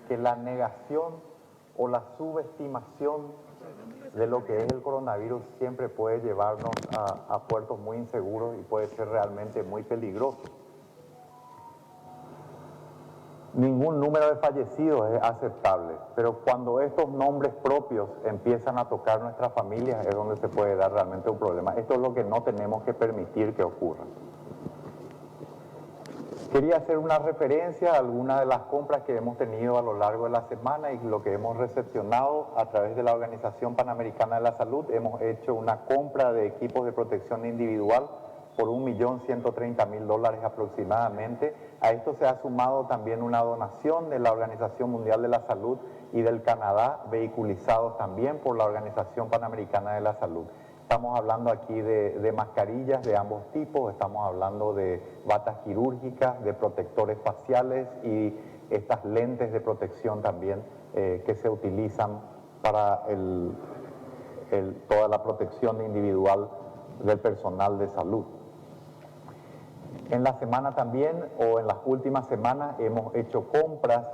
que la negación o la subestimación de lo que es el coronavirus siempre puede llevarnos a puertos muy inseguros y puede ser realmente muy peligroso. Ningún número de fallecidos es aceptable, pero cuando estos nombres propios empiezan a tocar nuestras familias es donde se puede dar realmente un problema. Esto es lo que no tenemos que permitir que ocurra. Quería hacer una referencia a algunas de las compras que hemos tenido a lo largo de la semana y lo que hemos recepcionado a través de la Organización Panamericana de la Salud. Hemos hecho una compra de equipos de protección individual por $1.130.000 aproximadamente. A esto se ha sumado también una donación de la Organización Mundial de la Salud y del Canadá, vehiculizados también por la Organización Panamericana de la Salud. Estamos hablando aquí de mascarillas de ambos tipos, estamos hablando de batas quirúrgicas, de protectores faciales y estas lentes de protección también que se utilizan para toda la protección individual del personal de salud. En la semana también, o en las últimas semanas, hemos hecho compras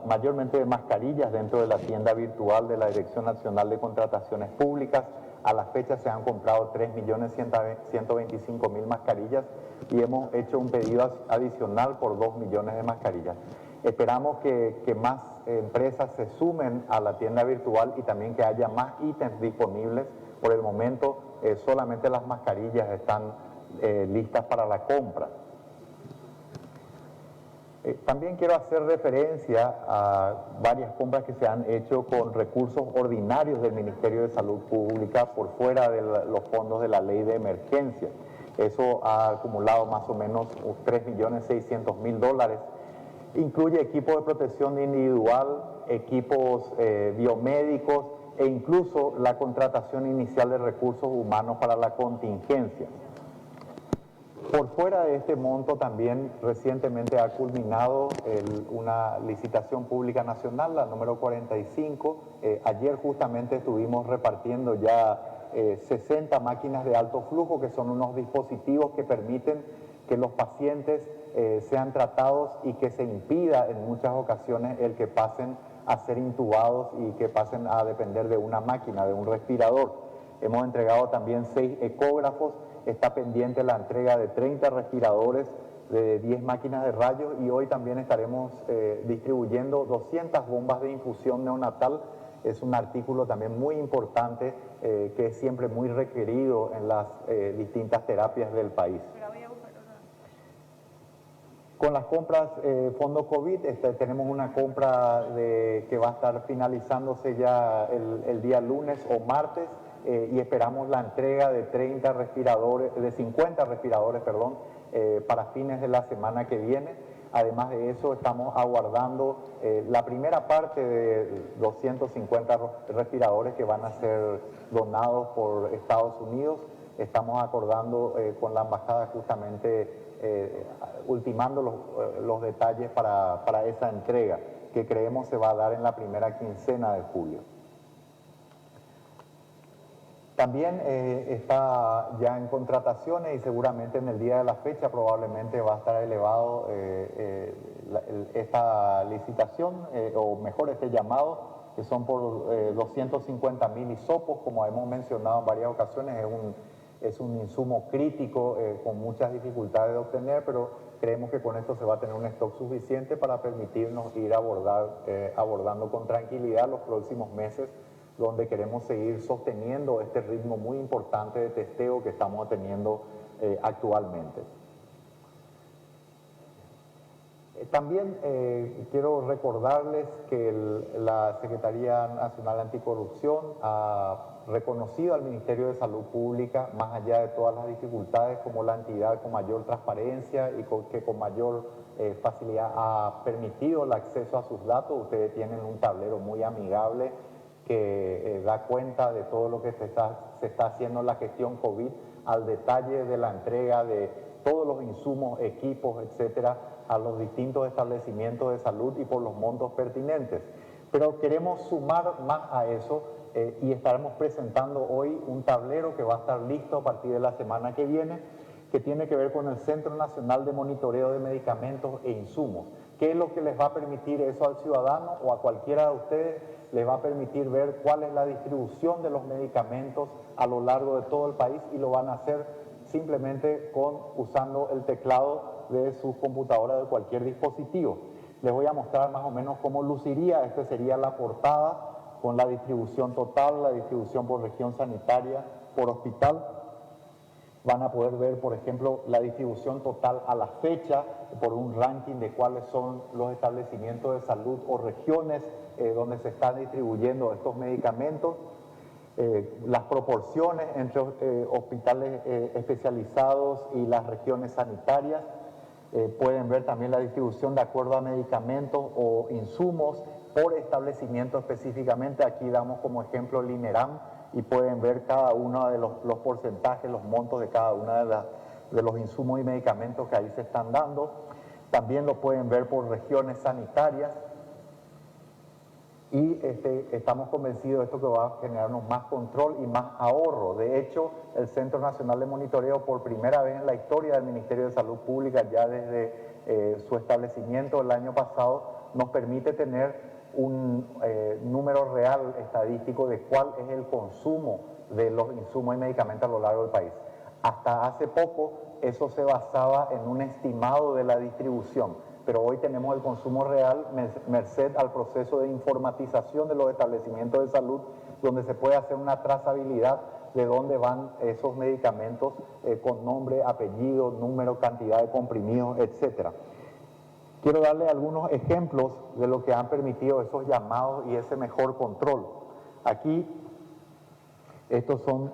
mayormente de mascarillas dentro de la tienda virtual de la Dirección Nacional de Contrataciones Públicas. A la fecha se han comprado 3.125.000 mascarillas y hemos hecho un pedido adicional por 2 millones de mascarillas. Esperamos que más empresas se sumen a la tienda virtual y también que haya más ítems disponibles. Por el momento solamente las mascarillas están listas para la compra. También quiero hacer referencia a varias compras que se han hecho con recursos ordinarios del Ministerio de Salud Pública por fuera de los fondos de la ley de emergencia. Eso ha acumulado más o menos $3.600.000. Incluye equipos de protección individual, equipos biomédicos e incluso la contratación inicial de recursos humanos para la contingencia. Por fuera de este monto también recientemente ha culminado una licitación pública nacional, la número 45. Ayer justamente estuvimos repartiendo ya 60 máquinas de alto flujo, que son unos dispositivos que permiten que los pacientes sean tratados y que se impida en muchas ocasiones el que pasen a ser intubados y que pasen a depender de una máquina, de un respirador. Hemos entregado también 6 ecógrafos. Está pendiente la entrega de 30 respiradores, de 10 máquinas de rayos y hoy también estaremos distribuyendo 200 bombas de infusión neonatal. Es un artículo también muy importante que es siempre muy requerido en las distintas terapias del país. Con las compras fondo COVID tenemos una compra que va a estar finalizándose ya el día lunes o martes. Y esperamos la entrega de 50 respiradores, para fines de la semana que viene. Además de eso, estamos aguardando la primera parte de 250 respiradores que van a ser donados por Estados Unidos. Estamos acordando con la embajada justamente, ultimando los detalles para esa entrega, que creemos se va a dar en la primera quincena de julio. También está ya en contrataciones y seguramente en el día de la fecha probablemente va a estar elevado esta licitación, o mejor este llamado, que son por 250.000 hisopos, como hemos mencionado en varias ocasiones. Es un insumo crítico con muchas dificultades de obtener, pero creemos que con esto se va a tener un stock suficiente para permitirnos ir abordando con tranquilidad los próximos meses, donde queremos seguir sosteniendo este ritmo muy importante de testeo que estamos teniendo actualmente. También quiero recordarles que la Secretaría Nacional Anticorrupción ha reconocido al Ministerio de Salud Pública, más allá de todas las dificultades, como la entidad con mayor transparencia y que con mayor facilidad ha permitido el acceso a sus datos. Ustedes tienen un tablero muy amigable que da cuenta de todo lo que se está haciendo en la gestión COVID, al detalle de la entrega de todos los insumos, equipos, etcétera, a los distintos establecimientos de salud y por los montos pertinentes. Pero queremos sumar más a eso y estaremos presentando hoy un tablero que va a estar listo a partir de la semana que viene, que tiene que ver con el Centro Nacional de Monitoreo de Medicamentos e Insumos. ¿Qué es lo que les va a permitir eso al ciudadano o a cualquiera de ustedes? Les va a permitir ver cuál es la distribución de los medicamentos a lo largo de todo el país, y lo van a hacer simplemente usando el teclado de sus computadoras, de cualquier dispositivo. Les voy a mostrar más o menos cómo luciría. Esta sería la portada con la distribución total, la distribución por región sanitaria, por hospital. Van a poder ver, por ejemplo, la distribución total a la fecha por un ranking de cuáles son los establecimientos de salud o regiones donde se están distribuyendo estos medicamentos, las proporciones entre hospitales especializados y las regiones sanitarias. Pueden ver también la distribución de acuerdo a medicamentos o insumos por establecimiento específicamente. Aquí damos como ejemplo el INERAM, y pueden ver cada uno de los porcentajes, los montos de cada uno de los insumos y medicamentos que ahí se están dando. También lo pueden ver por regiones sanitarias, y estamos convencidos de esto, que va a generarnos más control y más ahorro. De hecho, el Centro Nacional de Monitoreo, por primera vez en la historia del Ministerio de Salud Pública, ya desde su establecimiento el año pasado, nos permite tener un número real estadístico de cuál es el consumo de los insumos y medicamentos a lo largo del país. Hasta hace poco eso se basaba en un estimado de la distribución, pero hoy tenemos el consumo real merced al proceso de informatización de los establecimientos de salud, donde se puede hacer una trazabilidad de dónde van esos medicamentos con nombre, apellido, número, cantidad de comprimidos, etcétera. Quiero darle algunos ejemplos de lo que han permitido esos llamados y ese mejor control. Aquí, estos son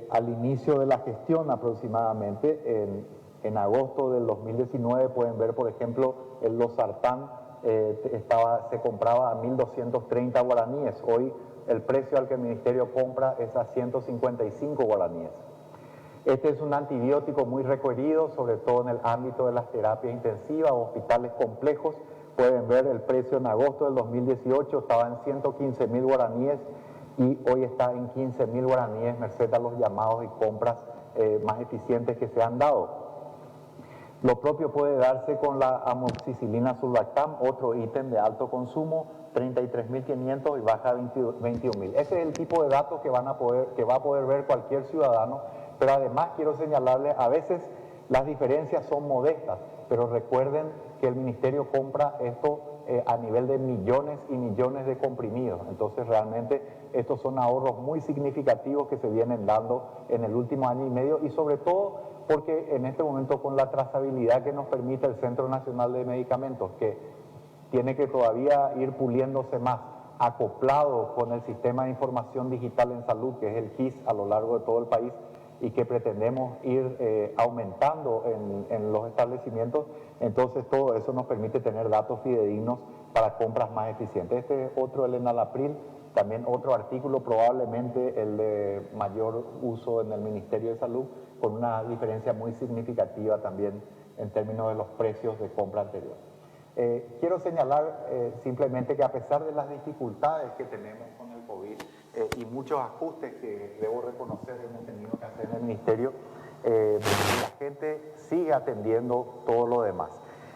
al inicio de la gestión aproximadamente. En agosto del 2019 pueden ver, por ejemplo, el losartán se compraba a 1.230 guaraníes. Hoy el precio al que el ministerio compra es a 155 guaraníes. Este es un antibiótico muy requerido, sobre todo en el ámbito de las terapias intensivas o hospitales complejos. Pueden ver el precio en agosto del 2018, estaba en 115.000 guaraníes y hoy está en 15.000 guaraníes, merced a los llamados y compras más eficientes que se han dado. Lo propio puede darse con la amoxicilina sulbactam, otro ítem de alto consumo, 33.500 y baja 21.000. Ese es el tipo de datos que va a poder ver cualquier ciudadano. Pero además quiero señalarles, a veces las diferencias son modestas, pero recuerden que el ministerio compra esto a nivel de millones y millones de comprimidos. Entonces realmente estos son ahorros muy significativos que se vienen dando en el último año y medio, y sobre todo porque en este momento, con la trazabilidad que nos permite el Centro Nacional de Medicamentos, que tiene que todavía ir puliéndose más, acoplado con el Sistema de Información Digital en Salud, que es el GIS, a lo largo de todo el país, y que pretendemos ir aumentando en los establecimientos. Entonces todo eso nos permite tener datos fidedignos para compras más eficientes. Este es otro, el enalapril, también otro artículo, probablemente el de mayor uso en el Ministerio de Salud, con una diferencia muy significativa también en términos de los precios de compra anterior. Quiero señalar simplemente que, a pesar de las dificultades que tenemos con el COVID y muchos ajustes que debo reconocer hemos tenido que hacer en el Ministerio, la gente sigue atendiendo todo lo demás.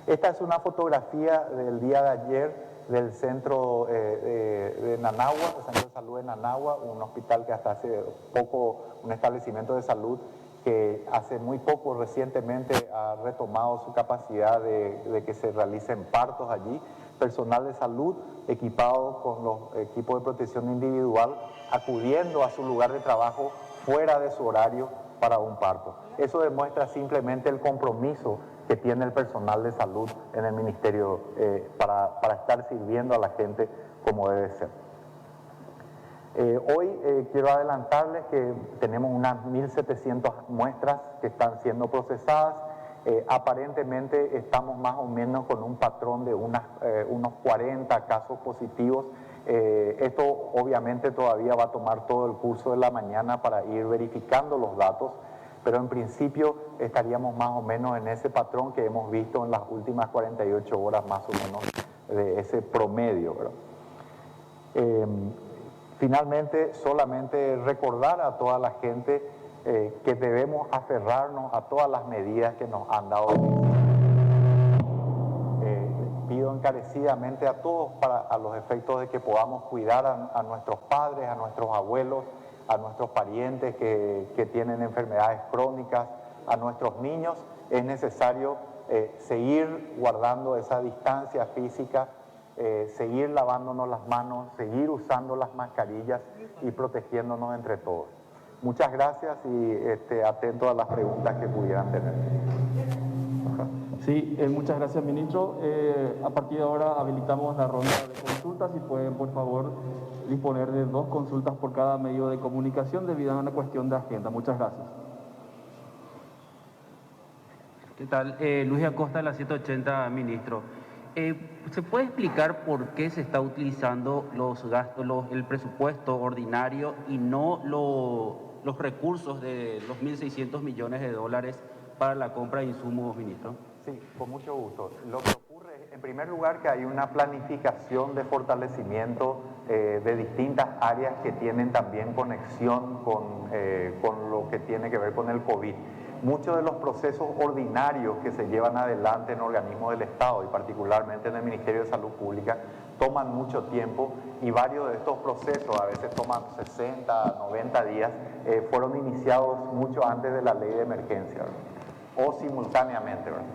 Esta es una fotografía del día de ayer del centro de Nanagua, el Centro de Salud de Nanagua, un hospital que hasta hace poco, un establecimiento de salud que hace muy poco, recientemente, ha retomado su capacidad de que se realicen partos allí. Personal de salud equipado con los equipos de protección individual, acudiendo a su lugar de trabajo fuera de su horario para un parto. Eso demuestra simplemente el compromiso que tiene el personal de salud en el ministerio para estar sirviendo a la gente como debe ser. Hoy quiero adelantarles que tenemos unas 1.700 muestras que están siendo procesadas. Aparentemente estamos más o menos con un patrón de unos 40 casos positivos. Esto obviamente todavía va a tomar todo el curso de la mañana para ir verificando los datos, pero en principio estaríamos más o menos en ese patrón que hemos visto en las últimas 48 horas, más o menos, de ese promedio, ¿verdad? Finalmente, solamente recordar a toda la gente que debemos aferrarnos a todas las medidas que nos han dado. Pido encarecidamente a todos a los efectos de que podamos cuidar a nuestros padres, a nuestros abuelos, a nuestros parientes que tienen enfermedades crónicas, a nuestros niños. Es necesario seguir guardando esa distancia física, seguir lavándonos las manos, seguir usando las mascarillas y protegiéndonos entre todos. Muchas gracias y atento a las preguntas que pudieran tener. Sí, muchas gracias, ministro. A partir de ahora habilitamos la ronda de consultas y pueden, por favor, disponer de 2 consultas por cada medio de comunicación debido a una cuestión de agenda. Muchas gracias. ¿Qué tal? Luis Acosta, de la 780, ministro. ¿Se puede explicar por qué se está utilizando los gastos, el presupuesto ordinario y no los recursos de los 1.600 millones de dólares para la compra de insumos, ministro? Sí, con mucho gusto. Lo que ocurre es, en primer lugar, que hay una planificación de fortalecimiento de distintas áreas que tienen también conexión con lo que tiene que ver con el COVID. Muchos de los procesos ordinarios que se llevan adelante en organismos del Estado y particularmente en el Ministerio de Salud Pública toman mucho tiempo y varios de estos procesos, a veces toman 60, 90 días, fueron iniciados mucho antes de la ley de emergencia, ¿verdad? O simultáneamente, ¿verdad?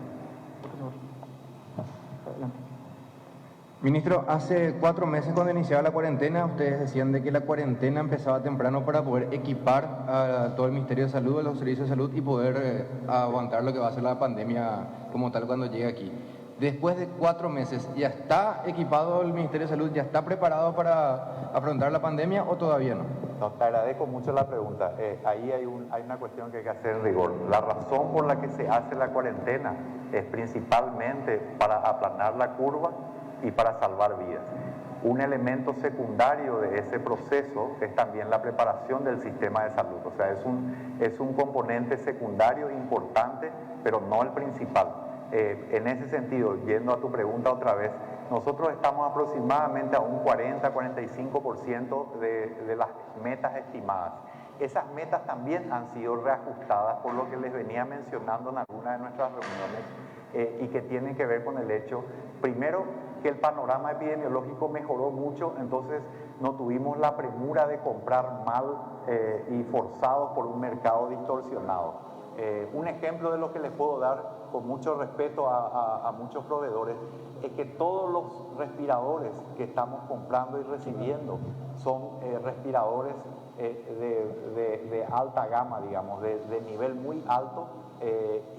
Ministro, hace 4 meses cuando iniciaba la cuarentena, ustedes decían de que la cuarentena empezaba temprano para poder equipar a todo el Ministerio de Salud, a los servicios de salud y poder aguantar lo que va a ser la pandemia como tal cuando llegue aquí. Después de 4 meses, ¿ya está equipado el Ministerio de Salud? ¿Ya está preparado para afrontar la pandemia o todavía no? No, te agradezco mucho la pregunta. Ahí hay una cuestión que hay que hacer en rigor. La razón por la que se hace la cuarentena es principalmente para aplanar la curva y para salvar vidas. Un elemento secundario de ese proceso es también la preparación del sistema de salud. O sea, es un componente secundario importante, pero no el principal. En ese sentido, yendo a tu pregunta otra vez, nosotros estamos aproximadamente a un 40-45% de las metas estimadas. Esas metas también han sido reajustadas por lo que les venía mencionando en algunas de nuestras reuniones y que tienen que ver con el hecho, primero, que el panorama epidemiológico mejoró mucho, entonces no tuvimos la premura de comprar mal y forzados por un mercado distorsionado. Un ejemplo de lo que les puedo dar con mucho respeto a muchos proveedores es que todos los respiradores que estamos comprando y recibiendo son respiradores de alta gama, digamos, de nivel muy alto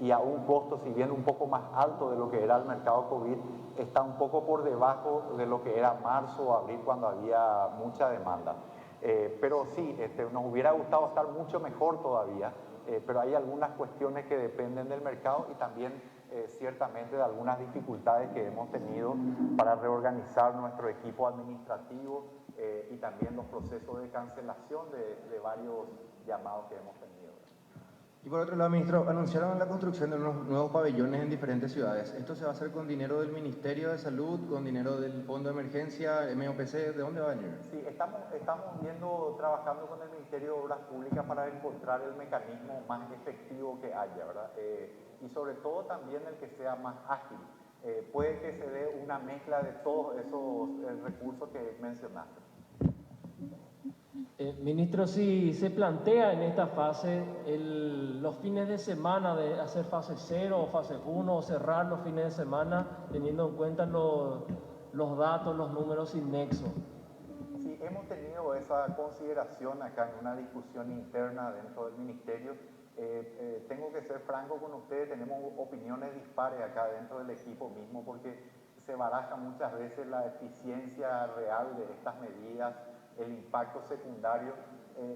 y a un costo, si bien un poco más alto de lo que era el mercado COVID, está un poco por debajo de lo que era marzo o abril cuando había mucha demanda. Pero sí, nos hubiera gustado estar mucho mejor todavía, pero hay algunas cuestiones que dependen del mercado y también ciertamente de algunas dificultades que hemos tenido para reorganizar nuestro equipo administrativo y también los procesos de cancelación de varios llamados que hemos tenido. Y por otro lado, ministro, anunciaron la construcción de unos nuevos pabellones en diferentes ciudades. ¿Esto se va a hacer con dinero del Ministerio de Salud, con dinero del Fondo de Emergencia, MOPC? ¿De dónde va a venir? Sí, estamos trabajando con el Ministerio de Obras Públicas para encontrar el mecanismo más efectivo que haya, ¿verdad? Y sobre todo también el que sea más ágil. Puede que se dé una mezcla de todos esos recursos que mencionaste. Ministro, si se plantea en esta fase los fines de semana de hacer fase 0 o fase 1 o cerrar los fines de semana teniendo en cuenta los datos, los números sin nexo. Sí, hemos tenido esa consideración acá en una discusión interna dentro del Ministerio. Tengo que ser franco con ustedes, tenemos opiniones dispares acá dentro del equipo mismo porque se baraja muchas veces la eficiencia real de estas medidas, el impacto secundario.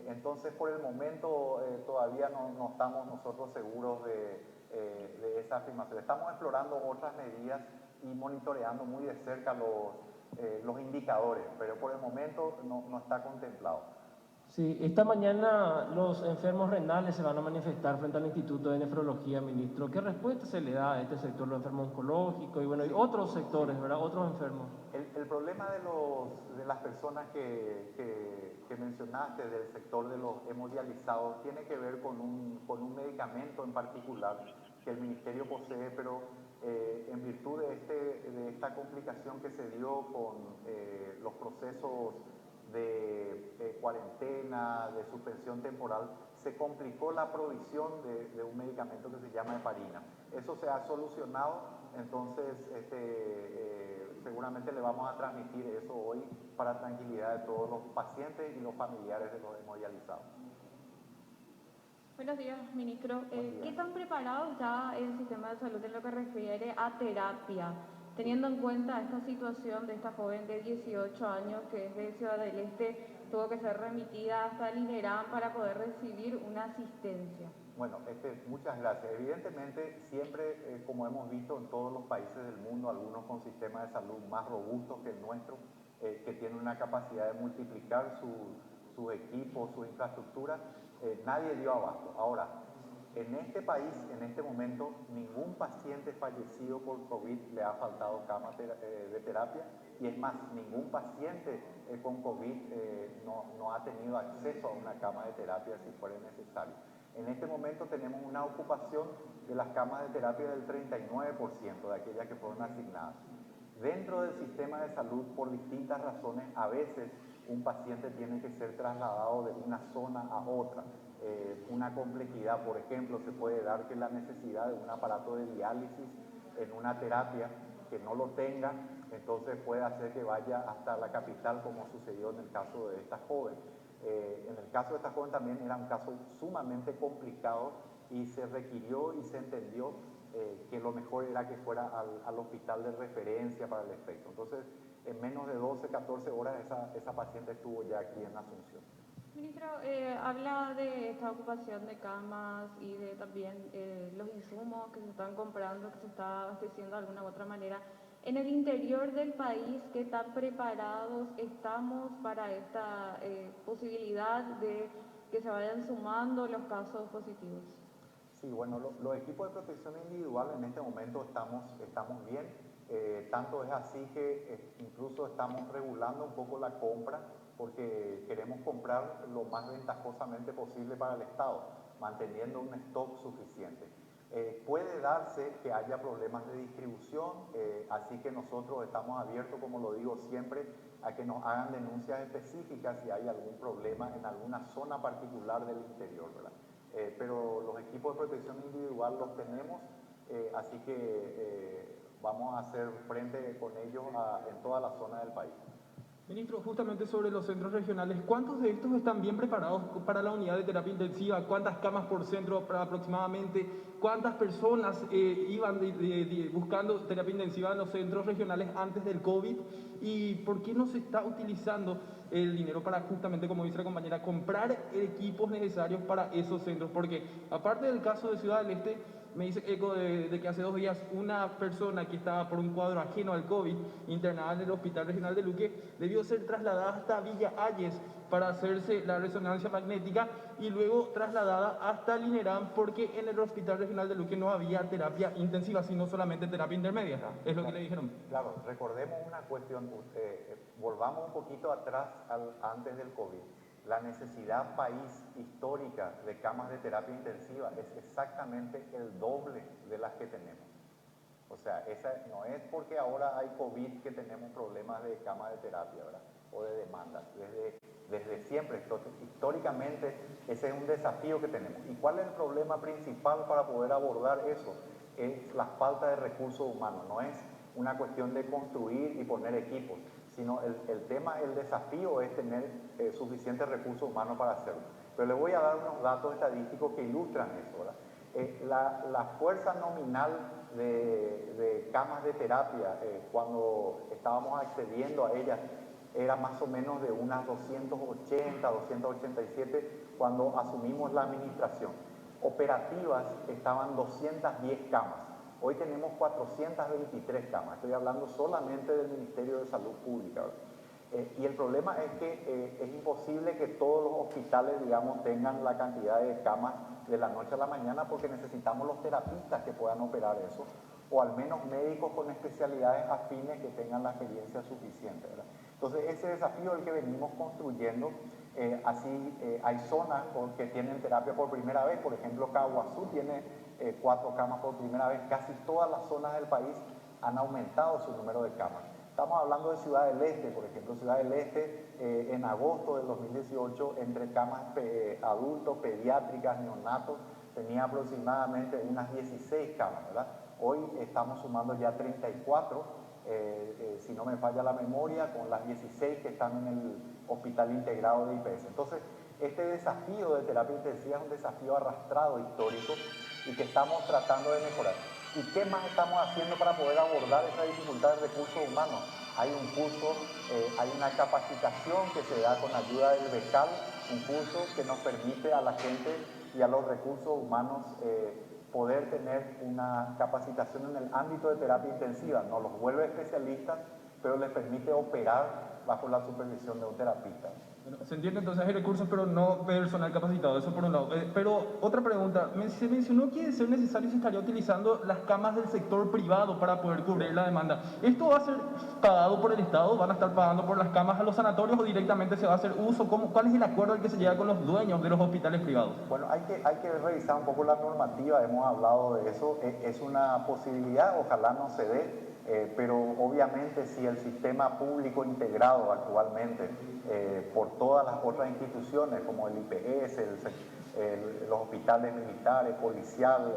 Entonces, por el momento todavía no estamos nosotros seguros de esa afirmación. Estamos explorando otras medidas y monitoreando muy de cerca los indicadores, pero por el momento no está contemplado. Sí, esta mañana los enfermos renales se van a manifestar frente al Instituto de Nefrología, ministro. ¿Qué respuesta se le da a este sector, los enfermos oncológicos y bueno, y otros sectores, ¿verdad? Otros enfermos. El problema de las personas que mencionaste del sector de los hemodializados tiene que ver con un medicamento en particular que el Ministerio posee, pero en virtud de esta complicación que se dio con los procesos de cuarentena, de suspensión temporal, se complicó la provisión de un medicamento que se llama heparina. Eso se ha solucionado, entonces seguramente le vamos a transmitir eso hoy para tranquilidad de todos los pacientes y los familiares de los hemodializados. Buenos días, ministro. Buen día. ¿Qué tan preparado está el sistema de salud en lo que refiere a terapia, teniendo en cuenta esta situación de esta joven de 18 años que es de Ciudad del Este, tuvo que ser remitida hasta el INERAM para poder recibir una asistencia? Bueno, muchas gracias. Evidentemente, siempre, como hemos visto en todos los países del mundo, algunos con sistemas de salud más robustos que el nuestro, que tienen una capacidad de multiplicar sus equipos, su infraestructura, nadie dio abasto. Ahora, en este país, en este momento, ningún paciente fallecido por COVID le ha faltado cama de terapia, y es más, ningún paciente con COVID no ha tenido acceso a una cama de terapia si fuera necesario. En este momento tenemos una ocupación de las camas de terapia del 39% de aquellas que fueron asignadas. Dentro del sistema de salud, por distintas razones, a veces un paciente tiene que ser trasladado de una zona a otra. Una complejidad, por ejemplo, se puede dar que la necesidad de un aparato de diálisis en una terapia que no lo tenga, entonces puede hacer que vaya hasta la capital, como sucedió en el caso de esta joven. En el caso de esta joven también era un caso sumamente complicado y se requirió y se entendió que lo mejor era que fuera al hospital de referencia para el efecto. Entonces, en menos de 12, 14 horas esa paciente estuvo ya aquí en Asunción. Ministro, habla de esta ocupación de camas y de también los insumos que se están comprando, que se está abasteciendo de alguna u otra manera. En el interior del país, ¿qué tan preparados estamos para esta posibilidad de que se vayan sumando los casos positivos? Sí, bueno, los equipos de protección individual en este momento estamos bien. Tanto es así que incluso estamos regulando un poco la compra porque queremos comprar lo más ventajosamente posible para el Estado, manteniendo un stock suficiente. Puede darse que haya problemas de distribución, así que nosotros estamos abiertos, como lo digo siempre, a que nos hagan denuncias específicas si hay algún problema en alguna zona particular del interior, ¿verdad? Pero los equipos de protección individual los tenemos, así que vamos a hacer frente con ellos en toda la zona del país. Ministro, justamente sobre los centros regionales, ¿cuántos de estos están bien preparados para la unidad de terapia intensiva? ¿Cuántas camas por centro aproximadamente? ¿Cuántas personas iban buscando terapia intensiva en los centros regionales antes del COVID? ¿Y por qué no se está utilizando el dinero para justamente, como dice la compañera, comprar equipos necesarios para esos centros? Porque aparte del caso de Ciudad del Este, me dice eco de que hace 2 días una persona que estaba por un cuadro ajeno al COVID, internada en el Hospital Regional de Luque, debió ser trasladada hasta Villa Ayes para hacerse la resonancia magnética y luego trasladada hasta el INERAM porque en el Hospital Regional de Luque no había terapia intensiva, sino solamente terapia intermedia. Es lo que le dijeron. Claro, recordemos una cuestión, volvamos un poquito atrás antes del COVID. La necesidad país histórica de camas de terapia intensiva es exactamente el doble de las que tenemos. O sea, esa no es porque ahora hay COVID que tenemos problemas de camas de terapia, ¿verdad? O de demandas. Desde siempre, históricamente, ese es un desafío que tenemos. ¿Y cuál es el problema principal para poder abordar eso? Es la falta de recursos humanos. No es una cuestión de construir y poner equipos, sino el desafío es tener suficientes recursos humanos para hacerlo. Pero les voy a dar unos datos estadísticos que ilustran eso, ¿verdad? La fuerza nominal de camas de terapia, cuando estábamos accediendo a ellas, era más o menos de unas 280, 287 cuando asumimos la administración. Operativas estaban 210 camas. Hoy tenemos 423 camas. Estoy hablando solamente del Ministerio de Salud Pública, ¿verdad? Y el problema es que es imposible que todos los hospitales, digamos, tengan la cantidad de camas de la noche a la mañana, porque necesitamos los terapistas que puedan operar eso, o al menos médicos con especialidades afines que tengan la experiencia suficiente, ¿verdad? Entonces ese desafío es el que venimos construyendo. Hay zonas que tienen terapia por primera vez, por ejemplo Caguazú tiene 4 camas por primera vez. Casi todas las zonas del país han aumentado su número de camas. Estamos hablando de Ciudad del Este, por ejemplo. Ciudad del Este, en agosto del 2018, entre camas adultos, pediátricas, neonatos, tenía aproximadamente unas 16 camas, ¿verdad? Hoy estamos sumando ya 34, si no me falla la memoria, con las 16 que están en el Hospital Integrado de IPS. Entonces, este desafío de terapia intensiva es un desafío arrastrado histórico y que estamos tratando de mejorar. ¿Y qué más estamos haciendo para poder abordar esa dificultad de recursos humanos? Hay un curso, hay una capacitación que se da con ayuda del BECAL, un curso que nos permite a la gente y a los recursos humanos poder tener una capacitación en el ámbito de terapia intensiva. Nos los vuelve especialistas, pero les permite operar bajo la supervisión de un terapista. Bueno, se entiende, entonces hay recursos, pero no personal capacitado, eso por un lado. Pero otra pregunta, se mencionó que de ser necesario se estaría utilizando las camas del sector privado para poder cubrir la demanda. ¿Esto va a ser pagado por el Estado? ¿Van a estar pagando por las camas a los sanatorios o directamente se va a hacer uso? ¿Cuál es el acuerdo al que se llega con los dueños de los hospitales privados? Bueno, hay que revisar un poco la normativa, hemos hablado de eso, es una posibilidad, ojalá no se dé. Pero obviamente si el sistema público integrado actualmente por todas las otras instituciones como el IPS, los hospitales militares, policiales,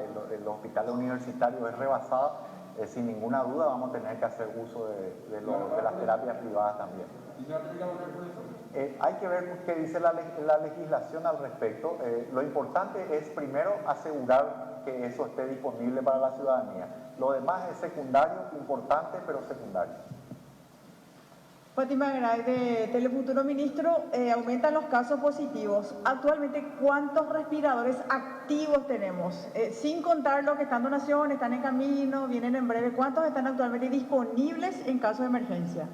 los hospitales universitarios es rebasado, sin ninguna duda vamos a tener que hacer uso de las terapias privadas también. Hay que ver qué dice la legislación al respecto. Lo importante es primero asegurar que eso esté disponible para la ciudadanía. Lo demás es secundario, importante, pero secundario. Fátima Garay de Telefuturo. Ministro, aumentan los casos positivos. Actualmente, ¿cuántos respiradores activos tenemos? Sin contar los que están en donación, están en camino, vienen en breve. ¿Cuántos están actualmente disponibles en caso de emergencia?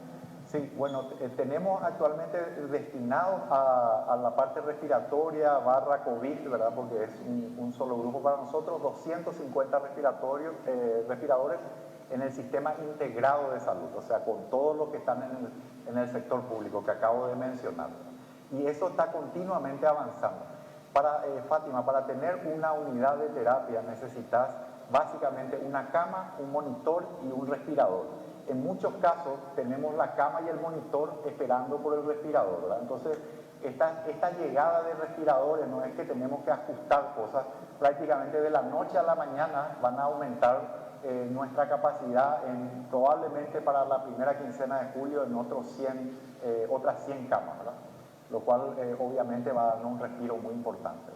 Sí, bueno, tenemos actualmente destinados a la parte respiratoria / COVID, ¿verdad? Porque es un solo grupo para nosotros, 250 respiradores en el sistema integrado de salud, o sea, con todos los que están en el sector público que acabo de mencionar. Y eso está continuamente avanzando. Fátima, para tener una unidad de terapia necesitas básicamente una cama, un monitor y un respirador. En muchos casos tenemos la cama y el monitor esperando por el respirador, ¿verdad? Entonces, esta llegada de respiradores no es que tenemos que ajustar cosas, prácticamente de la noche a la mañana van a aumentar nuestra capacidad probablemente para la primera quincena de julio en otras 100 camas, ¿verdad? Lo cual obviamente va a dar un respiro muy importante.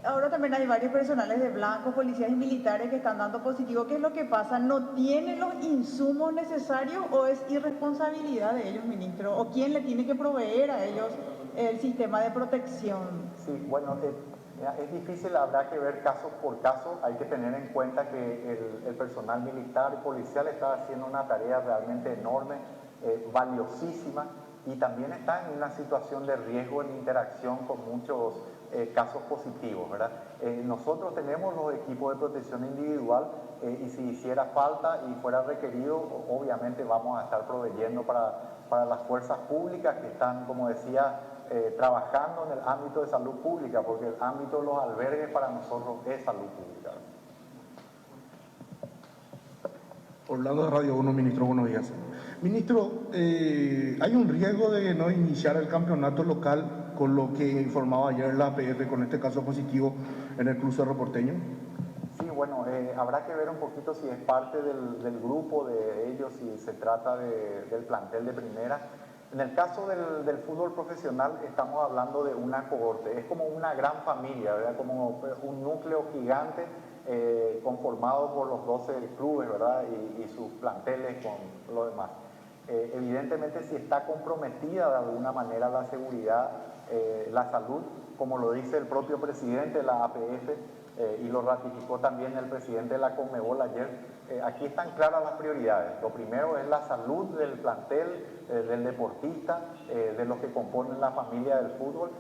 Ahora también hay varios personales de blanco, policías y militares que están dando positivo. ¿Qué es lo que pasa? ¿No tienen los insumos necesarios o es irresponsabilidad de ellos, ministro? ¿O quién le tiene que proveer a ellos el sistema de protección? Sí, bueno, es difícil, habrá que ver caso por caso. Hay que tener en cuenta que el personal militar y policial está haciendo una tarea realmente enorme, valiosísima, y también está en una situación de riesgo en interacción con muchos casos positivos, ¿verdad? Nosotros tenemos los equipos de protección individual y si hiciera falta y fuera requerido, obviamente vamos a estar proveyendo para las fuerzas públicas que están, como decía, trabajando en el ámbito de salud pública, porque el ámbito de los albergues para nosotros es salud pública. Orlando de Radio 1, ministro, buenos días. Ministro, ¿hay un riesgo de no iniciar el campeonato local con lo que informaba ayer la APF con este caso positivo en el Club Cerro Porteño? Sí, bueno, habrá que ver un poquito si es parte del grupo de ellos, si se trata del plantel de primera. En el caso del fútbol profesional estamos hablando de una cohorte, es como una gran familia, ¿verdad? Como un núcleo gigante conformado por los 12 clubes, ¿verdad? Y sus planteles con los demás. Evidentemente, si está comprometida de alguna manera la seguridad, la salud, como lo dice el propio presidente de la APF, y lo ratificó también el presidente de la Conmebol ayer. Aquí están claras las prioridades. Lo primero es la salud del plantel, del deportista, de los que componen la familia del fútbol.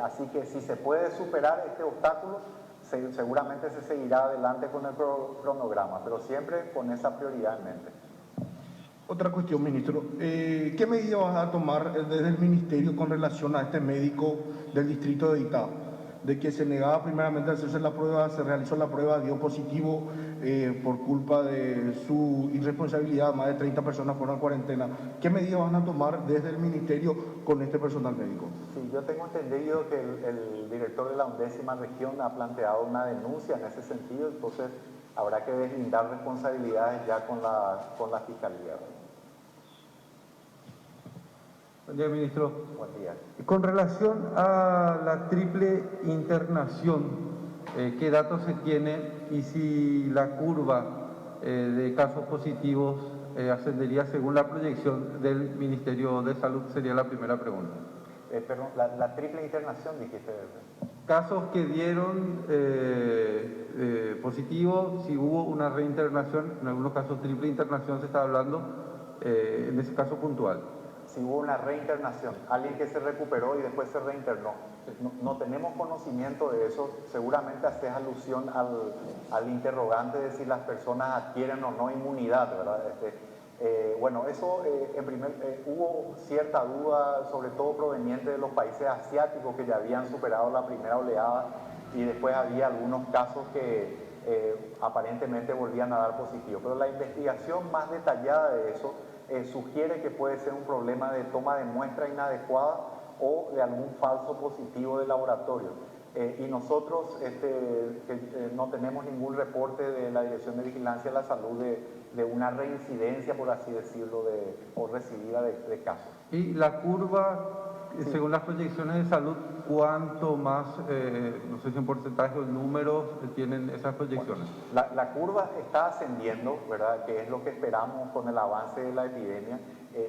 Así que si se puede superar este obstáculo, seguramente se seguirá adelante con el cronograma, pero siempre con esa prioridad en mente. Otra cuestión, ministro. ¿Qué medidas vas a tomar desde el ministerio con relación a este médico del distrito de Itá? De que se negaba primeramente a hacerse la prueba, se realizó la prueba, dio positivo por culpa de su irresponsabilidad, más de 30 personas fueron en cuarentena. ¿Qué medidas van a tomar desde el ministerio con este personal médico? Sí, yo tengo entendido que el director de la 11ª región ha planteado una denuncia en ese sentido, entonces habrá que deslindar responsabilidades ya con la fiscalía. Buen día, ministro. Buen día. Con relación a la triple internación, ¿qué datos se tiene y si la curva de casos positivos ascendería según la proyección del Ministerio de Salud? Sería la primera pregunta. Perdón, la triple internación dijiste. Casos que dieron positivo, si hubo una reinternación, en algunos casos triple internación se está hablando, en ese caso puntual. Si hubo una reinternación, alguien que se recuperó y después se reinternó. No tenemos conocimiento de eso, seguramente haces alusión al interrogante de si las personas adquieren o no inmunidad, ¿verdad? Bueno, eso hubo cierta duda, sobre todo proveniente de los países asiáticos que ya habían superado la primera oleada y después había algunos casos que aparentemente volvían a dar positivo. Pero la investigación más detallada de eso sugiere que puede ser un problema de toma de muestra inadecuada o de algún falso positivo de laboratorio. Y nosotros no tenemos ningún reporte de la Dirección de Vigilancia de la Salud de una reincidencia, por así decirlo, o recibida de casos. Y la curva, sí, según las proyecciones de salud, ¿cuánto más, no sé si en porcentaje o en números, tienen esas proyecciones? Bueno, la curva está ascendiendo, ¿verdad? Que es lo que esperamos con el avance de la epidemia.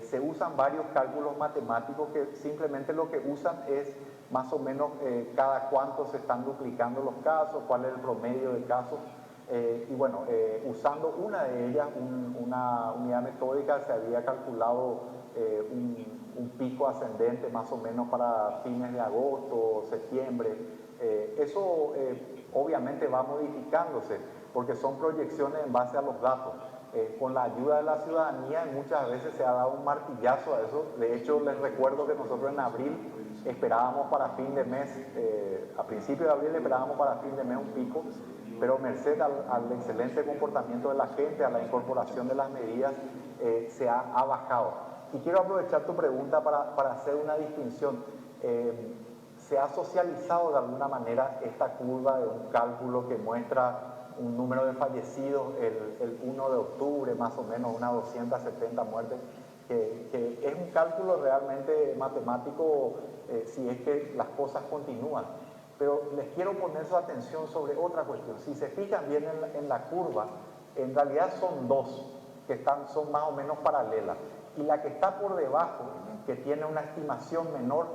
Se usan varios cálculos matemáticos que simplemente lo que usan es más o menos cada cuánto se están duplicando los casos, cuál es el promedio de casos. Y bueno, usando una de ellas, una unidad metódica, se había calculado un pico ascendente más o menos para fines de agosto, septiembre. Eso obviamente va modificándose porque son proyecciones en base a los datos. Con la ayuda de la ciudadanía muchas veces se ha dado un martillazo a eso. De hecho, les recuerdo que nosotros en abril esperábamos para fin de mes, a principios de abril esperábamos para fin de mes un pico, pero merced al excelente comportamiento de la gente, a la incorporación de las medidas, se ha bajado. Y quiero aprovechar tu pregunta para hacer una distinción. Se ha socializado de alguna manera esta curva de un cálculo que muestra un número de fallecidos el 1 de octubre, más o menos unas 270 muertes, que es un cálculo realmente matemático si es que las cosas continúan. Pero les quiero poner su atención sobre otra cuestión. Si se fijan bien en la curva, en realidad son dos que son más o menos paralelas. Y la que está por debajo, que tiene una estimación menor,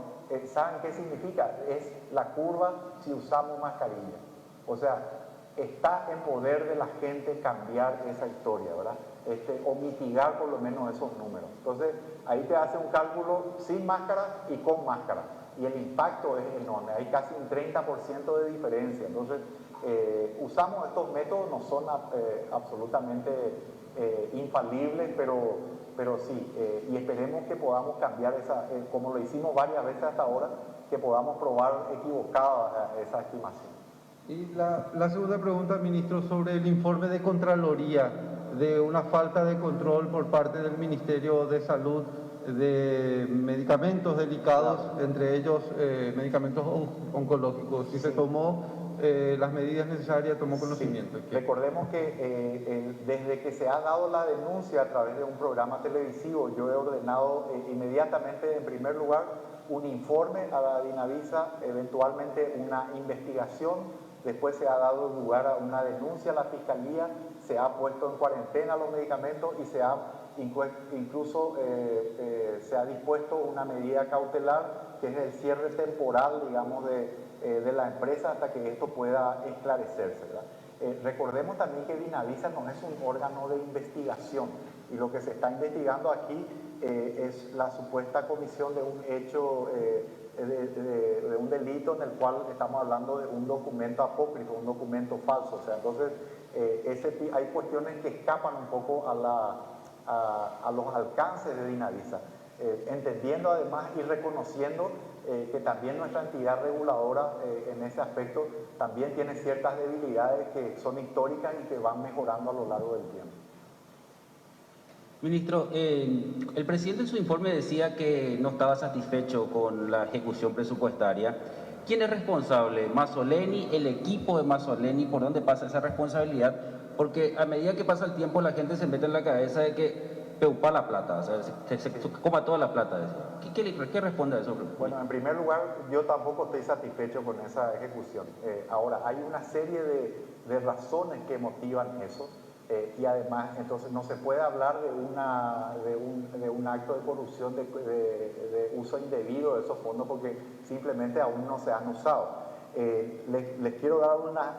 ¿saben qué significa? Es la curva si usamos mascarilla. O sea, está en poder de la gente cambiar esa historia, ¿verdad? O mitigar por lo menos esos números. Entonces, ahí te hace un cálculo sin máscara y con máscara. Y el impacto es enorme, hay casi un 30% de diferencia. Entonces, usamos estos métodos, no son absolutamente infalibles, pero sí, y esperemos que podamos cambiar como lo hicimos varias veces hasta ahora, que podamos probar equivocada esa estimación. Y la segunda pregunta, ministro, sobre el informe de Contraloría de una falta de control por parte del Ministerio de Salud de medicamentos delicados, entre ellos medicamentos oncológicos. Si se tomó las medidas necesarias, tomó conocimiento. Sí. Recordemos que desde que se ha dado la denuncia a través de un programa televisivo, yo he ordenado inmediatamente, en primer lugar, un informe a la Dinavisa, eventualmente una investigación. Después se ha dado lugar a una denuncia a la Fiscalía, se ha puesto en cuarentena los medicamentos y se ha Incluso se ha dispuesto una medida cautelar que es el cierre temporal, digamos, de la empresa hasta que esto pueda esclarecerse, ¿verdad? Recordemos también que Vinavisa no es un órgano de investigación y lo que se está investigando aquí es la supuesta comisión de un hecho, de un delito en el cual estamos hablando de un documento apócrifo, un documento falso. O sea, entonces hay cuestiones que escapan un poco a los alcances de Vinavisa, entendiendo además y reconociendo que también nuestra entidad reguladora en ese aspecto también tiene ciertas debilidades que son históricas y que van mejorando a lo largo del tiempo. Ministro, el presidente en su informe decía que no estaba satisfecho con la ejecución presupuestaria. ¿Quién es responsable? ¿Mazzoleni, el equipo de Mazzoleni? ¿Por dónde pasa esa responsabilidad? Porque a medida que pasa el tiempo la gente se mete en la cabeza de que peupa la plata, o sea, se coma toda la plata. ¿Qué responde a eso? Bueno, en primer lugar, yo tampoco estoy satisfecho con esa ejecución. Ahora, hay una serie de razones que motivan eso. Y además, entonces no se puede hablar de un acto de corrupción, de uso indebido de esos fondos porque simplemente aún no se han usado. Les quiero dar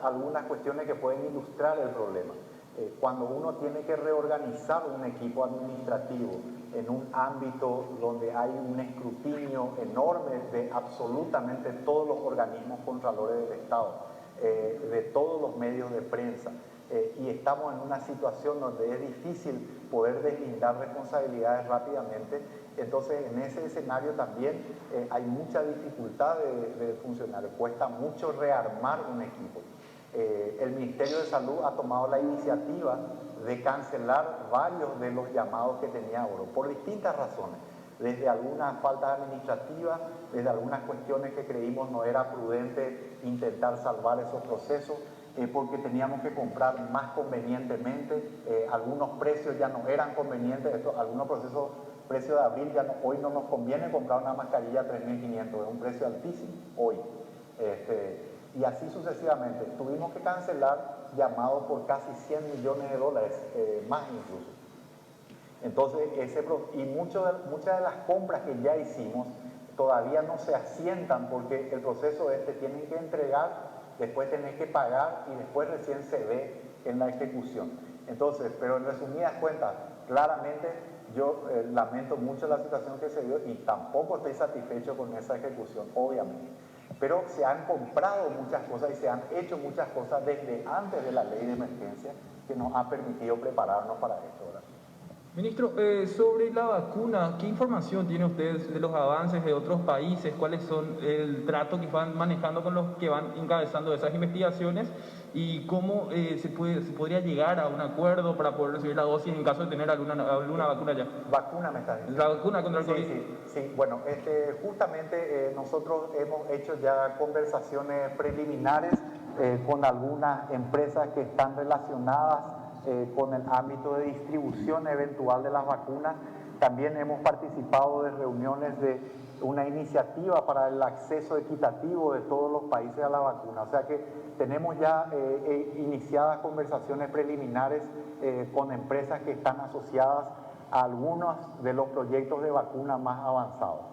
algunas cuestiones que pueden ilustrar el problema. Cuando uno tiene que reorganizar un equipo administrativo en un ámbito donde hay un escrutinio enorme de absolutamente todos los organismos contralores del Estado, de todos los medios de prensa, y estamos en una situación donde es difícil poder deslindar responsabilidades rápidamente, entonces en ese escenario también hay mucha dificultad de funcionar, cuesta mucho rearmar un equipo. El Ministerio de Salud ha tomado la iniciativa de cancelar varios de los llamados que tenía Oro, por distintas razones, desde algunas faltas administrativas, desde algunas cuestiones que creímos no era prudente intentar salvar esos procesos, porque teníamos que comprar más convenientemente, algunos precios ya no eran convenientes, algunos precios de abril, hoy no nos conviene comprar una mascarilla a 3.500, es un precio altísimo hoy. Y así sucesivamente. Tuvimos que cancelar llamados por casi $100 millones, más incluso. Entonces, muchas de las compras que ya hicimos todavía no se asientan porque el proceso tienen que entregar, después tenés que pagar y después recién se ve en la ejecución. Entonces, pero en resumidas cuentas, claramente yo lamento mucho la situación que se dio y tampoco estoy satisfecho con esa ejecución, obviamente. Pero se han comprado muchas cosas y se han hecho muchas cosas desde antes de la ley de emergencia que nos ha permitido prepararnos para esto, ¿verdad? Ministro, sobre la vacuna, ¿qué información tiene usted de los avances de otros países? ¿Cuáles son el trato que van manejando con los que van encabezando esas investigaciones? ¿Y cómo se podría llegar a un acuerdo para poder recibir la dosis en caso de tener alguna vacuna ya? ¿Vacuna me está diciendo? La vacuna contra el COVID. Sí. Bueno, justamente nosotros hemos hecho ya conversaciones preliminares con algunas empresas que están relacionadas con el ámbito de distribución eventual de las vacunas. También hemos participado de reuniones de una iniciativa para el acceso equitativo de todos los países a la vacuna. O sea que tenemos ya iniciadas conversaciones preliminares con empresas que están asociadas a algunos de los proyectos de vacuna más avanzados.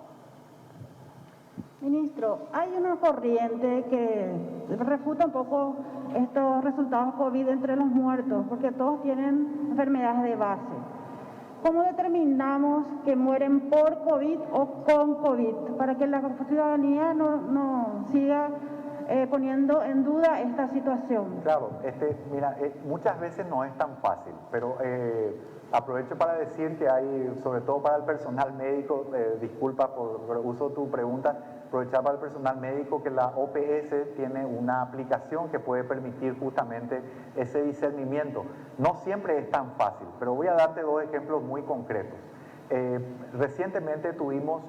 Ministro, hay una corriente que refuta un poco estos resultados COVID entre los muertos, porque todos tienen enfermedades de base. ¿Cómo determinamos que mueren por COVID o con COVID? Para que la ciudadanía no siga poniendo en duda esta situación. Claro, mira, muchas veces no es tan fácil, pero aprovecho para decir que hay, sobre todo para el personal médico, disculpa por uso tu pregunta, aprovechar para el personal médico que la OPS tiene una aplicación que puede permitir justamente ese discernimiento. No siempre es tan fácil, pero voy a darte dos ejemplos muy concretos. Recientemente tuvimos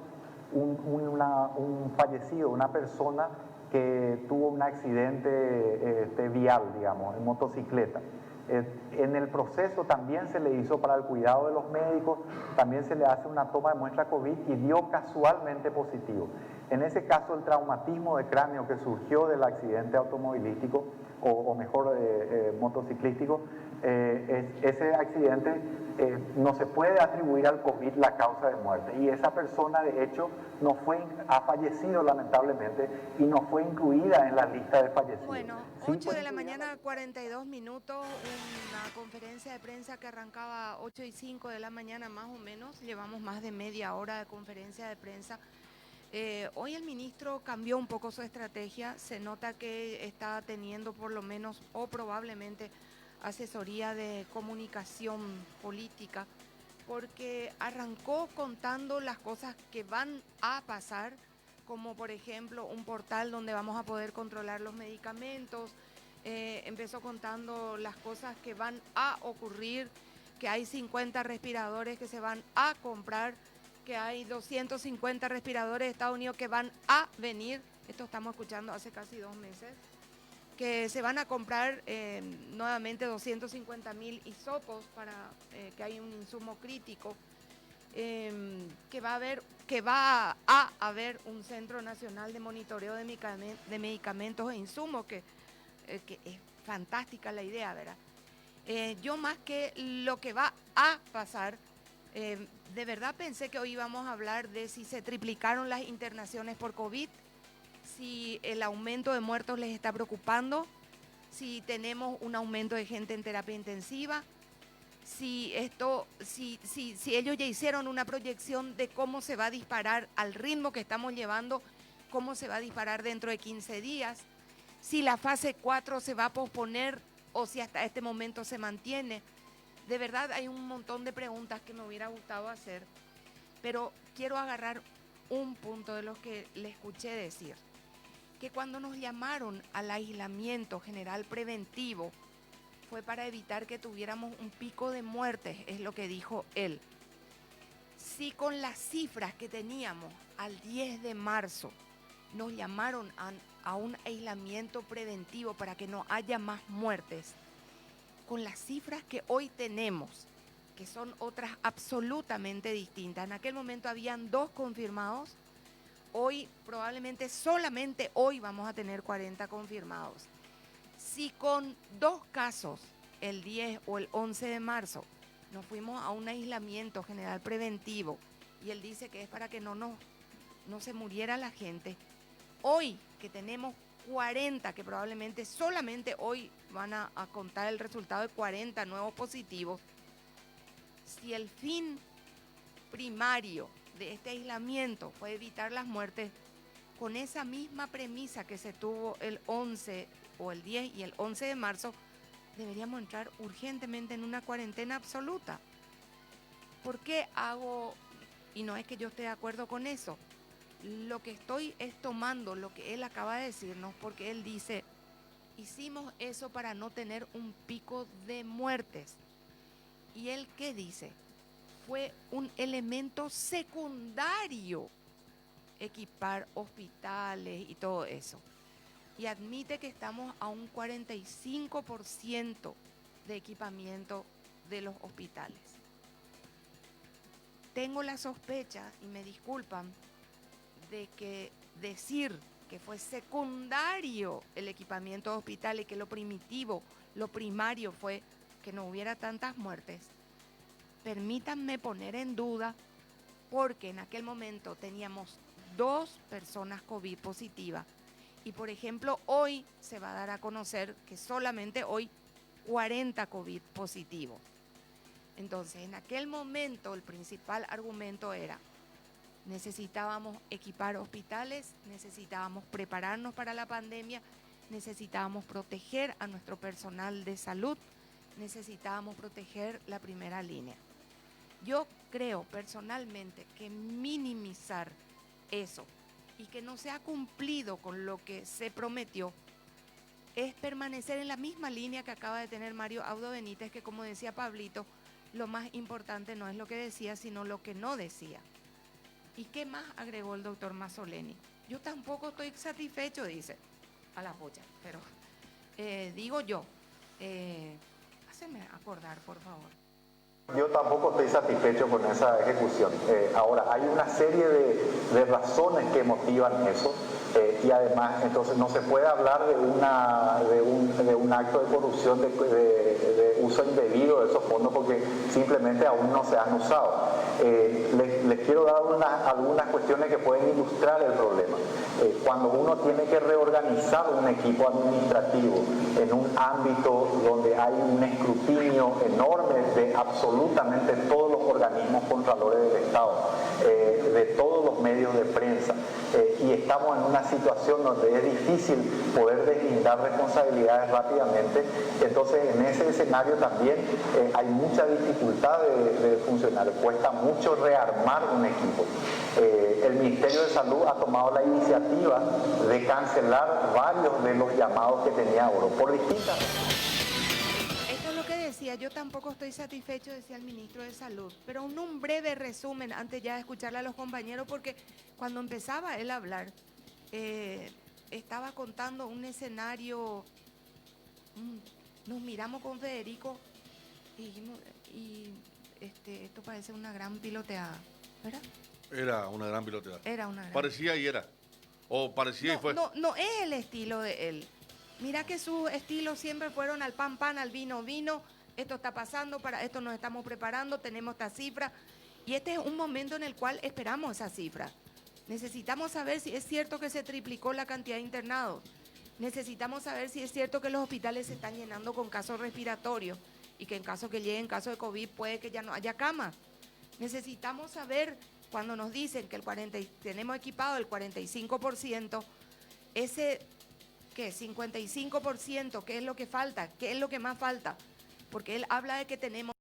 un fallecido, una persona que tuvo un accidente vial, digamos, en motocicleta. En el proceso también se le hizo para el cuidado de los médicos, también se le hace una toma de muestra COVID y dio casualmente positivo. En ese caso, el traumatismo de cráneo que surgió del accidente automovilístico, o mejor motociclístico, ese accidente no se puede atribuir al COVID la causa de muerte. Y esa persona, de hecho, ha fallecido lamentablemente y no fue incluida en la lista de fallecidos. Bueno, 8 de la mañana, 42 minutos, una conferencia de prensa que arrancaba 8:05 de la mañana más o menos. Llevamos más de media hora de conferencia de prensa. Hoy el ministro cambió un poco su estrategia. Se nota que está teniendo por lo menos o probablemente asesoría de comunicación política, porque arrancó contando las cosas que van a pasar, como por ejemplo un portal donde vamos a poder controlar los medicamentos. Empezó contando las cosas que van a ocurrir, que hay 50 respiradores que se van a comprar, que hay 250 respiradores de Estados Unidos que van a venir. Esto estamos escuchando hace casi 2 meses. Que se van a comprar nuevamente 250.000 hisopos para que haya un insumo crítico, que va a haber un Centro Nacional de Monitoreo de Medicamentos e Insumos, que es fantástica la idea, ¿verdad? Yo más que lo que va a pasar, de verdad pensé que hoy íbamos a hablar de si se triplicaron las internaciones por COVID, si el aumento de muertos les está preocupando, si tenemos un aumento de gente en terapia intensiva, si ellos ya hicieron una proyección de cómo se va a disparar al ritmo que estamos llevando, cómo se va a disparar dentro de 15 días, si la fase 4 se va a posponer o si hasta este momento se mantiene. De verdad hay un montón de preguntas que me hubiera gustado hacer, pero quiero agarrar un punto de los que le escuché decir, que cuando nos llamaron al aislamiento general preventivo fue para evitar que tuviéramos un pico de muertes, es lo que dijo él. Si con las cifras que teníamos al 10 de marzo nos llamaron a un aislamiento preventivo para que no haya más muertes, con las cifras que hoy tenemos, que son otras absolutamente distintas, en aquel momento habían 2 confirmados, hoy probablemente solamente hoy vamos a tener 40 confirmados. Si con 2 casos, el 10 o el 11 de marzo, nos fuimos a un aislamiento general preventivo y él dice que es para que no se muriera la gente, hoy que tenemos 40, que probablemente solamente hoy van a contar el resultado de 40 nuevos positivos, si el fin primario de este aislamiento fue evitar las muertes, con esa misma premisa que se tuvo el 11 o el 10 y el 11 de marzo, deberíamos entrar urgentemente en una cuarentena absoluta. ¿Por qué hago, y no es que yo esté de acuerdo con eso, lo que estoy es tomando lo que él acaba de decirnos, porque él dice, hicimos eso para no tener un pico de muertes. ¿Y él qué dice? Fue un elemento secundario equipar hospitales y todo eso. Y admite que estamos a un 45% de equipamiento de los hospitales. Tengo la sospecha, y me disculpan, de que decir que fue secundario el equipamiento de hospitales y que lo primario fue que no hubiera tantas muertes, permítanme poner en duda, porque en aquel momento teníamos 2 personas COVID positivas y por ejemplo hoy se va a dar a conocer que solamente hoy 40 COVID positivos. Entonces en aquel momento el principal argumento era: necesitábamos equipar hospitales, necesitábamos prepararnos para la pandemia, necesitábamos proteger a nuestro personal de salud, necesitábamos proteger la primera línea. Yo creo personalmente que minimizar eso y que no se ha cumplido con lo que se prometió es permanecer en la misma línea que acaba de tener Mario Audo Benítez, que como decía Pablito, lo más importante no es lo que decía, sino lo que no decía. ¿Y qué más agregó el doctor Mazzoleni? Yo tampoco estoy satisfecho, dice, a la polla, pero digo yo, háceme acordar, por favor. Yo tampoco estoy satisfecho con esa ejecución. Ahora, hay una serie de razones que motivan eso. Y además, entonces no se puede hablar de un acto de corrupción, de uso indebido de esos fondos porque simplemente aún no se han usado. Les quiero dar algunas cuestiones que pueden ilustrar el problema. Cuando uno tiene que reorganizar un equipo administrativo en un ámbito donde hay un escrutinio enorme de absolutamente todos los organismos contralores del Estado, de todos los medios de prensa, y estamos en una situación donde es difícil poder deslindar responsabilidades rápidamente, entonces en ese escenario también hay mucha dificultad de funcionar, cuesta mucho rearmar un equipo. El Ministerio de Salud ha tomado la iniciativa de cancelar varios de los llamados que tenía ahora, por distintas razones. Esto es lo que decía, yo tampoco estoy satisfecho, decía el ministro de Salud, pero un breve resumen antes ya de escucharle a los compañeros, porque cuando empezaba él a hablar, estaba contando un escenario, nos miramos con Federico y dijimos, esto parece una gran piloteada, ¿verdad? Era una gran piloteada. Era una gran. Parecía y era. O parecía y fue. No es el estilo de él. Mira que sus estilos siempre fueron al pan, pan, al vino, vino. Esto está pasando, para esto nos estamos preparando, tenemos esta cifra. Y este es un momento en el cual esperamos esa cifra. Necesitamos saber si es cierto que se triplicó la cantidad de internados. Necesitamos saber si es cierto que los hospitales se están llenando con casos respiratorios y que en caso que lleguen casos de COVID puede que ya no haya camas. Necesitamos saber, cuando nos dicen que tenemos equipado el 45%, ese, ¿qué? 55%, ¿qué es lo que falta? ¿Qué es lo que más falta? Porque él habla de que tenemos